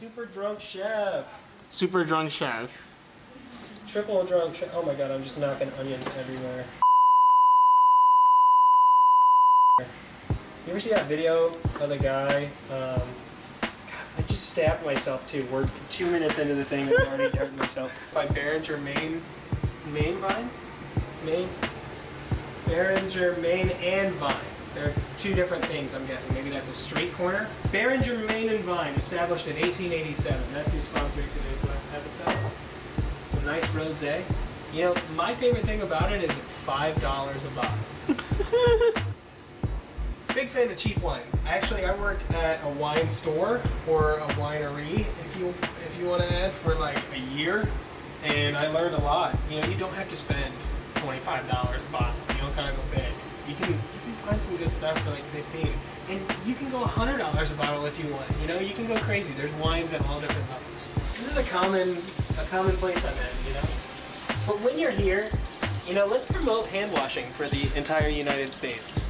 Super drunk chef. Super drunk chef. Triple drunk chef. Oh my god, I'm just knocking onions everywhere. You ever see that video of the guy? God, I just stabbed myself too. We're 2 minutes into the thing and I'm already hurting myself. By Behringer Main Vine? Behringer Main and Vine. They're two different things, I'm guessing. Maybe that's a street corner. Behringer Main and Vine, established in 1887. That's who's sponsoring today's episode. It's a nice rosé. You know, my favorite thing about it is it's $5 a bottle. Big fan of cheap wine. Actually, I worked at a wine store or a winery, if you want to add, for like a year, and I learned a lot. You know, you don't have to spend $25 a bottle. You don't gotta go big. You can find some good stuff for like $15, and you can go $100 a bottle if you want. You know, you can go crazy. There's wines at all different levels. This is a common place I'm in. You know, but when you're here, you know, let's promote hand washing for the entire United States.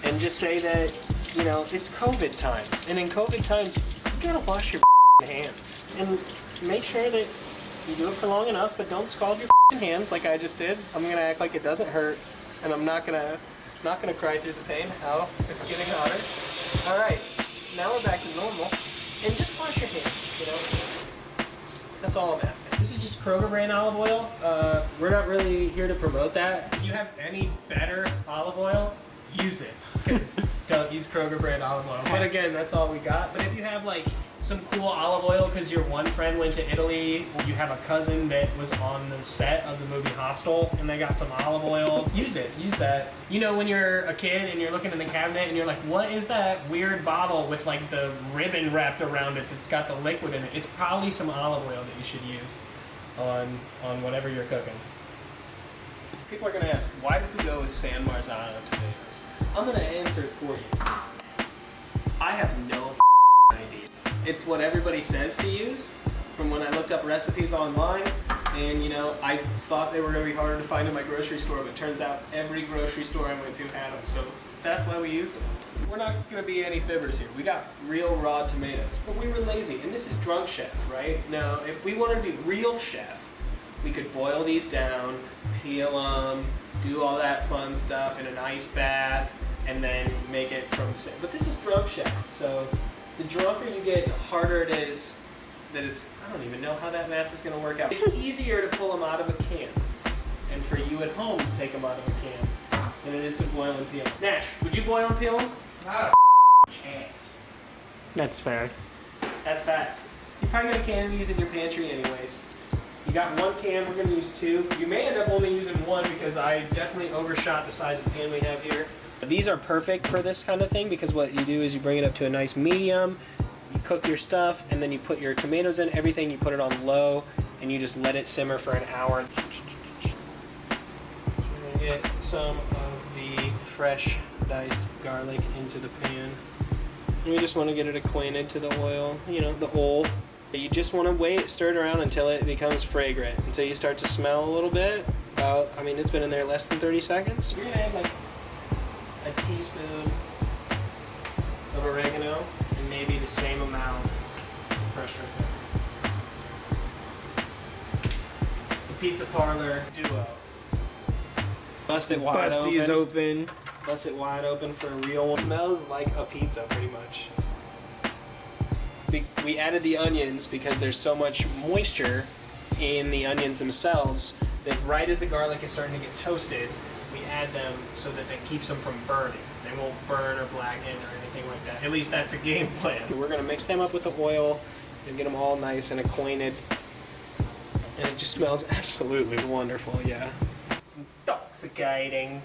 And just say that, you know, it's COVID times. And in COVID times, you gotta wash your hands. And make sure that you do it for long enough, but don't scald your hands like I just did. I'm gonna act like it doesn't hurt, and I'm not gonna cry through the pain. Ow, it's getting hotter. Alright, now we're back to normal. And just wash your hands, you know? That's all I'm asking. This is just Kroger brand olive oil. We're not really here to promote that. If you have any better olive oil, use it, because don't use Kroger brand olive oil. But again, that's all we got. But if you have like some cool olive oil because your one friend went to Italy, or you have a cousin that was on the set of the movie Hostel and they got some olive oil, use it. Use that. You know, when you're a kid and you're looking in the cabinet and you're like, what is that weird bottle with like the ribbon wrapped around it that's got the liquid in it? It's probably some olive oil that you should use on whatever you're cooking. People are going to ask, why did we go with San Marzano tomatoes? I'm going to answer it for you. I have no idea. It's what everybody says to use from when I looked up recipes online, and you know, I thought they were going to be harder to find in my grocery store, but it turns out every grocery store I went to had them, so that's why we used them. We're not going to be any fibbers here. We got real raw tomatoes, but we were lazy, and this is drunk chef, right? Now, if we wanted to be real chef, we could boil these down, peel them, do all that fun stuff in an ice bath, and then make it from sand. But this is drunk chef, so the drunker you get, the harder it is that it's, I don't even know how that math is going to work out. It's easier to pull them out of a can, and for you at home to take them out of a can, than it is to boil and peel. Nash, would you boil and peel them? Not a chance. That's fair. That's fast. You probably got a can of these in your pantry anyways. You got one can, we're going to use two. You may end up only using one because I definitely overshot the size of the pan we have here. These are perfect for this kind of thing because what you do is you bring it up to a nice medium, you cook your stuff, and then you put your tomatoes in, everything, you put it on low, and you just let it simmer for an hour. Get some of the fresh diced garlic into the pan. And we just want to get it acquainted to the oil, you know, the oil. You just want to wait, stir it around until it becomes fragrant, until you start to smell a little bit. I mean, it's been in there less than 30 seconds. You're going to add like a teaspoon of oregano and maybe the same amount of crushed red pepper. The Pizza Parlor Duo. Bust it wide Busty's open. Bust it wide open for a real one. It smells like a pizza pretty much. We added the onions because there's so much moisture in the onions themselves that right as the garlic is starting to get toasted, we add them so that that keeps them from burning. They won't burn or blacken or anything like that. At least that's the game plan. We're going to mix them up with the oil and get them all nice and acquainted. And it just smells absolutely wonderful, yeah. It's intoxicating.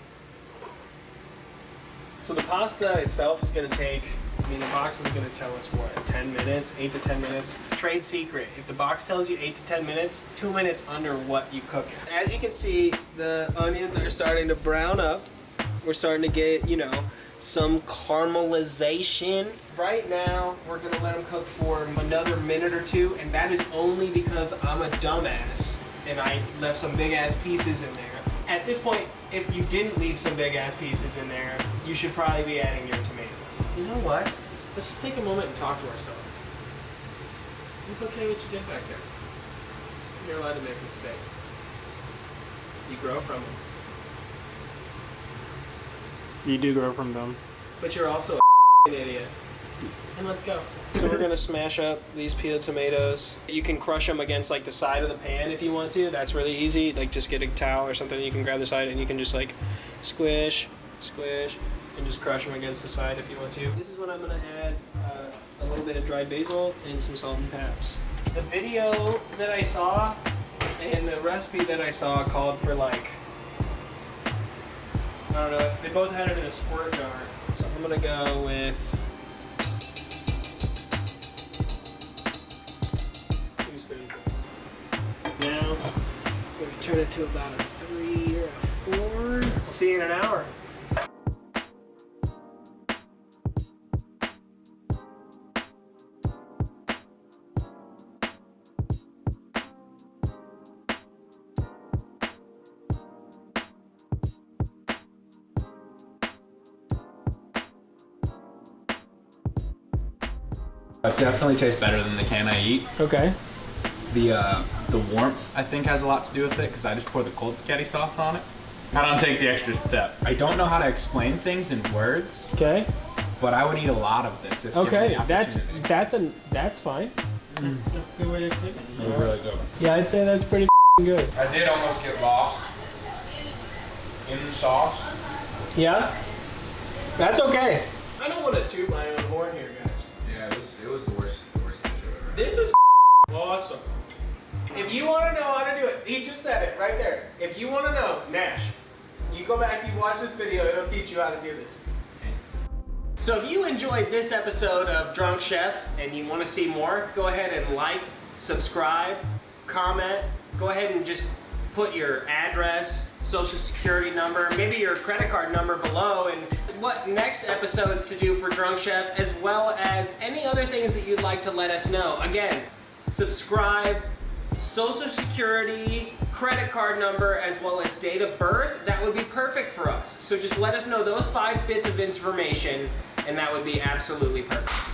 So the pasta itself is going to take, I mean, the box is going to tell us what, 10 minutes, 8 to 10 minutes. Trade secret, if the box tells you 8 to 10 minutes, 2 minutes under what you cook it. As you can see, the onions are starting to brown up. We're starting to get, you know, some caramelization. Right now, we're going to let them cook for another minute or two, and that is only because I'm a dumbass and I left some big ass pieces in there. At this point, if you didn't leave some big ass pieces in there, you should probably be adding your tomatoes. You know what? Let's just take a moment and talk to ourselves. It's okay what you did back there. You're allowed to make mistakes. You grow from them. You do grow from them. But you're also an idiot. And let's go. So we're gonna smash up these peeled tomatoes. You can crush them against like the side of the pan if you want to. That's really easy. Like just get a towel or something. You can grab the side and you can just like squish, squish, and just crush them against the side if you want to. This is what I'm gonna add a little bit of dried basil and some salt and peps. The video that I saw and the recipe that I saw called for like, I don't know, they both had it in a squirt jar. So I'm gonna go with 2 spoonfuls. Now, we're gonna turn it to about a 3 or a 4. We'll see you in an hour. It definitely tastes better than the can I eat. Okay. The warmth, I think, has a lot to do with it because I just pour the cold spaghetti sauce on it. I don't take the extra step. I don't know how to explain things in words, Okay. but I would eat a lot of this if given Okay. the That's opportunity. that's fine. That's a good way to explain it. It's really good. Yeah, I'd say that's pretty good. I did almost get lost in the sauce. Yeah. That's okay. I don't want to toot my own horn here, guys. Yeah, it was the worst dish I've ever had. This is awesome. If you want to know how to do it, he just said it right there. If you want to know, Nash, you go back, you watch this video, it'll teach you how to do this. So if you enjoyed this episode of Drunk Chef and you want to see more, go ahead and like, subscribe, comment, go ahead and just put your address, social security number, maybe your credit card number below, and what next episodes to do for Drunk Chef, as well as any other things that you'd like to let us know. Again, subscribe, social security, credit card number, as well as date of birth. That would be perfect for us. So just let us know those 5 bits of information, and that would be absolutely perfect.